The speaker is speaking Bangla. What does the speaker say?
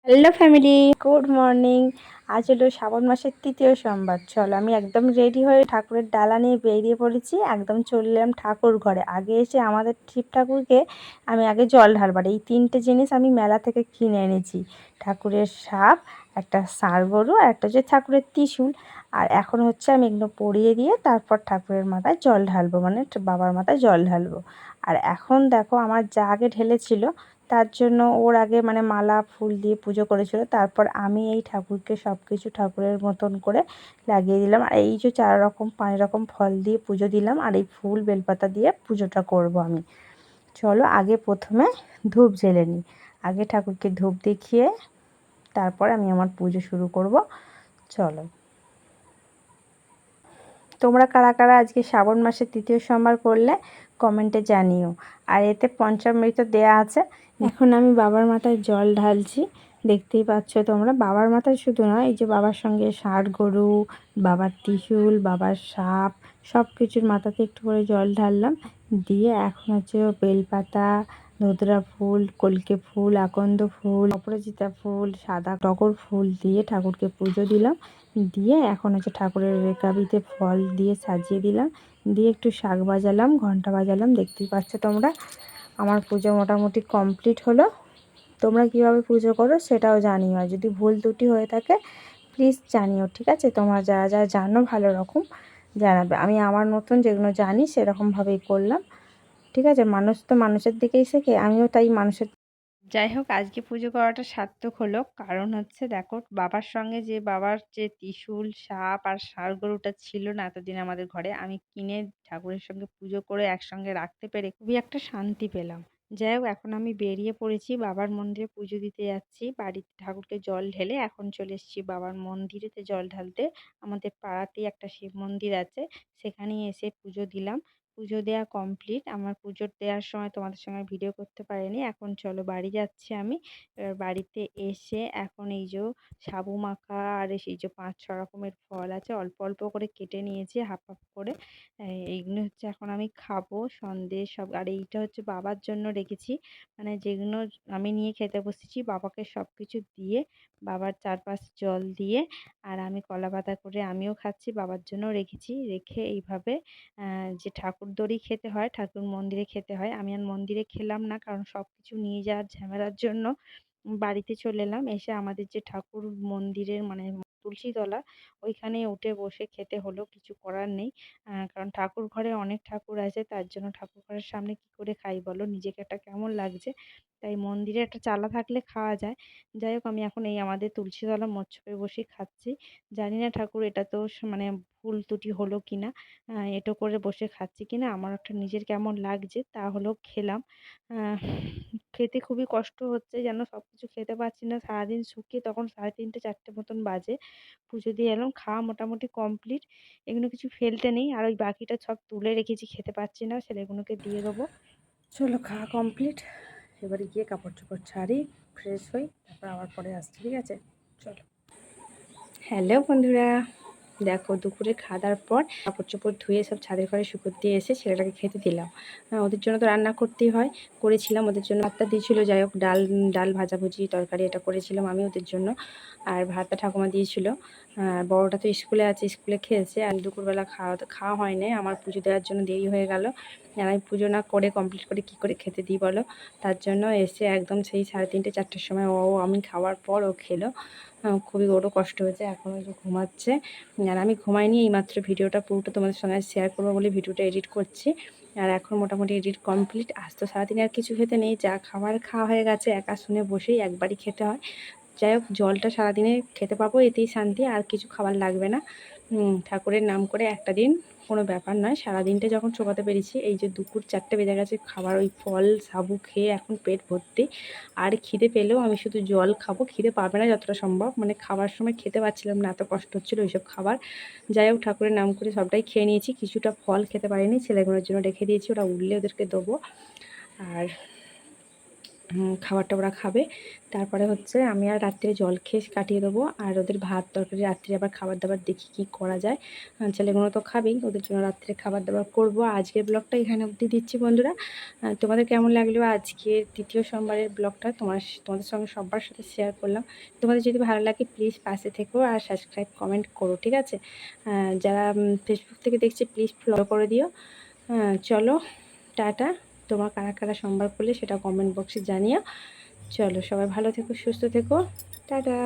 Hello family, good morning. আজ হলো শ্রাবণ মাসের তৃতীয় সোমবার। চলো আমি একদম রেডি হয়ে ঠাকুরের ডালা নিয়ে বেরিয়ে পড়েছি। একদম চলে এলাম ঠাকুর ঘরে। আগে এসে আমাদের শিব ঠাকুরকে আমি আগে জল ঢালবার, এই তিনটে জিনিস আমি মেলা থেকে কিনে এনেছি। ঠাকুরের সাপ, একটা ষাঁড় গরু, আর একটা হচ্ছে ঠাকুরের ত্রিশূল। আর এখন হচ্ছে আমি এগুলো পরিয়ে দিয়ে তারপর ঠাকুরের মাথায় জল ঢালবো, মানে বাবার মাথায় জল ঢালবো। আর এখন দেখো আমার যা আগে ঢেলেছিল, তার জন্য ওর আগে মানে মালা ফুল দিয়ে পুজো করেছিল। তারপর আমি এই ঠাকুরকে সব কিছু ঠাকুরের মতন করে লাগিয়ে দিলাম। আর এই যে 4 রকম 5 রকম ফল দিয়ে পুজো দিলাম, আর এই ফুল বেলপাতা দিয়ে পুজোটা করব আমি। চলো আগে প্রথমে ধূপ জ্বেলে নিই। আগে ঠাকুরকে ধূপ দেখিয়ে তারপর আমি আমার পুজো শুরু করব। চলো, তোমরা কারা কারা আজকে শ্রাবণ মাসের তৃতীয় সোমবার করলে কমেন্টে জানিও। আর এতে পঞ্চামৃত দেয়া আছে। এখন আমি বাবার মাথায় জল ঢালছি, দেখতেই পাচ্ছ তোমরা। বাবার মাথায় শুধু নয়, এই যে বাবার সঙ্গে ষাঁড় গরু, বাবার ত্রিশূল, বাবার সাপ, সব কিছুর মাথাতে একটু করে জল ঢাললাম। দিয়ে এখন হচ্ছে বেলপাতা, ধুতরা ফুল, কলকে ফুল, আকন্দ ফুল, অপরাজিতা ফুল, সাদা টগর ফুল দিয়ে ঠাকুরকে পুজো দিলাম। দিয়ে এখন হচ্ছে ঠাকুরের রেকাবিতে ফল দিয়ে সাজিয়ে দিলাম। দিয়ে একটু শাঁখ বাজালাম, ঘন্টা বাজালাম। দেখতেই পাচ্ছ তোমরা, আমার পুজো মোটামুটি কমপ্লিট হলো। তোমরা কীভাবে পুজো করো সেটাও জানিও, আর যদি ভুল ত্রুটি হয়ে থাকে প্লিজ জানিও, ঠিক আছে? তোমরা যারা যারা জানো ভালো রকম জানাবে। আমি আমার মতন যেগুলো জানি সেরকমভাবেই করলাম, ঠিক আছে? মানুষ তো মানুষের দিকেই শেখে, আমিও তাই মানুষের। যাই হোক, আজকে পুজো করাটা সার্থক হলো। কারণ হচ্ছে দেখো, বাবার সঙ্গে যে বাবার যে ত্রিশূল, সাপ আর ষাঁড় গরুটা ছিল না এতদিন আমাদের ঘরে, আমি কিনে ঠাকুরের সঙ্গে পুজো করে একসঙ্গে রাখতে পেরে খুবই একটা শান্তি পেলাম। যাই হোক, এখন আমি বেরিয়ে পড়েছি, বাবার মন্দিরে পুজো দিতে যাচ্ছি। বাড়িতে ঠাকুরকে জল ঢেলে এখন চলে এসেছি বাবার মন্দিরেতে জল ঢালতে। আমাদের পাড়াতেই একটা শিব মন্দির আছে, সেখানেই এসে পুজো দিলাম। পুজো দেওয়া কমপ্লিট। আমার পুজো দেওয়ার সময় তোমাদের সঙ্গে ভিডিও করতে পারিনি। এখন চলো বাড়ি যাচ্ছি আমি। এবার বাড়িতে এসে এখন এই যে সাবু মাখা আর এই যে 5-6 রকমের ফল আছে, অল্প অল্প করে কেটে নিয়েছি হাফ হাফ করে। এইগুলো হচ্ছে এখন আমি খাবো, সন্দেশ সব। আর এইটা হচ্ছে বাবার জন্য রেখেছি, মানে যেগুলো আমি নিয়ে খেতে বসেছি বাবাকে সব কিছু দিয়ে, বাবার চারপাশ জল দিয়ে। আর আমি কলা পাতা করে আমিও খাচ্ছি, বাবার জন্য রেখেছি। রেখে এইভাবে যে ঠাকুর দড়ি খেতে হয়, ঠাকুর মন্দিরে খেতে হয়। আমি আর মন্দিরে খেলাম না, কারণ সব কিছু নিয়ে যাওয়ার ঝামেলার জন্য বাড়িতে চলে এলাম। এসে আমাদের যে ঠাকুর মন্দিরের মানে তুলসীতলা, ওইখানে উঠে বসে খেতে হলো, কিছু করার নেই। কারণ ঠাকুর ঘরে অনেক ঠাকুর আছে, তার জন্য ঠাকুর ঘরের সামনে কি করে খাই বলো, নিজেকে একটা কেমন লাগছে। তাই মন্দিরে একটা চালা থাকলে খাওয়া যায়। যাই হোক, আমি এখন এই আমাদের তুলসীতলা মচ্ছপে বসে খাচ্ছি। জানি না ঠাকুর এটা তো মানে ভুল ত্রুটি হলো কিনা, এঁটো করে বসে খাচ্ছি কিনা, আমার একটা নিজের কেমন লাগছে, তা হলেও খেলাম। খেতে খুবই কষ্ট হচ্ছে, যেন সব কিছু খেতে পারছি না। সারাদিন শুকিয়ে তখন 3:30-4টে মতন বাজে। পুজো দিয়ে এলাম, খাওয়া মোটামুটি কমপ্লিট। এগুলো কিছু ফেলতে নেই, আর ওই বাকিটা সব তুলে রেখেছি, খেতে পারছি না, ছেলেগুলোকে দিয়ে দেবো। চলো খাওয়া কমপ্লিট, এবারে গিয়ে কাপড় চোপড় ছাড়ি, ফ্রেশ হই, তারপর আবার পরে আসছি, ঠিক আছে? চলো। হ্যালো বন্ধুরা, দেখো দুপুরে খাওয়া দাওয়ার পর কাপড় চোপড় ধুয়ে সব ছাদের ঘরে শুকোতে দিয়ে এসে ছেলেটাকে খেতে দিলাম। ওদের জন্য তো রান্না করতেই হয়, করেছিলাম ওদের জন্য। ভাতটা দিয়েছিল, যাই হোক, ডাল ডাল ভাজাভুজি তরকারি এটা করেছিলাম আমি ওদের জন্য। আর ভাতটা ঠাকুমা দিয়েছিল। বড়োটা তো স্কুলে আছে, স্কুলে খেয়েছে। আর দুপুরবেলা খাওয়া হয়নি, আমার পুজো দেওয়ার জন্য দেরি হয়ে গেল। আর আমি পুজো না করে কমপ্লিট করে কী করে খেতে দিই বলো? তার জন্য এসে একদম সেই 3:30-4টের সময় আমি খাওয়ার পর ও খেলো। খুবই ওরও কষ্ট হয়েছে, এখন ওই যে ঘুমাচ্ছে। আর আমি ঘুমাইনি, এইমাত্র ভিডিওটা পুরোটা তোমাদের সঙ্গে শেয়ার করবো বলে ভিডিওটা এডিট করছি। আর এখন মোটামুটি এডিট কমপ্লিট। আজ তো সারাদিনে আর কিছু খেতে নেই, যা খাবার খাওয়া হয়ে গেছে। একা শুনে বসেই একবারই খেতে হয়। যাই হোক, জলটা সারাদিনে খেতে পাবো, এতেই শান্তি, আর কিছু খাবার লাগবে না। ঠাকুরের নাম করে একটা দিন কোনো ব্যাপার নয়। সারাদিনটা যখন চোকাতে পেরেছি, এই যে দুপুর 4টে বেজে গেছে, খাবার ওই ফল সাবু খেয়ে এখন পেট ভর্তি। আর খিদে পেলেও আমি শুধু জল খাবো, খিদে পাবে না যতটা সম্ভব। মানে খাবার সময় খেতে পারছিলাম না, এত কষ্ট হচ্ছিলো ওইসব খাবার। যাই হোক, ঠাকুরের নাম করে সবটাই খেয়ে নিয়েছি। কিছুটা ফল খেতে পারিনি, ছেলেগুলোর জন্য রেখে দিয়েছি, ওরা উঠলে ওদেরকে দেবো। আর খাবারটা ওরা খাবে। তারপরে হচ্ছে আমি আর রাত্রে জল খেয়ে কাটিয়ে দেবো, আর ওদের ভাত তরকারি রাত্রে আবার খাবার দাবার দেখি কি করা যায়। ছেলেগুলো তো খাবেই, ওদের জন্য রাত্রে খাবার দাবার করবো। আজকের ব্লগটা এখানে অবধি দিচ্ছি বন্ধুরা। তোমাদের কেমন লাগলো আজকের তৃতীয় সোমবারের ব্লগটা, তোমাদের সঙ্গে সবার সাথে শেয়ার করলাম। তোমাদের যদি ভালো লাগে প্লিজ পাশে থেকো আর সাবস্ক্রাইব কমেন্ট করো, ঠিক আছে? যারা ফেসবুক থেকে দেখছে প্লিজ ফলো করে দিও। চলো টাটা। তোমার কারা কারা সোমবার করলে সেটা কমেন্ট বক্সে জানিও। চলো সবাই ভালো থেকো, সুস্থ থেকো, টাটা।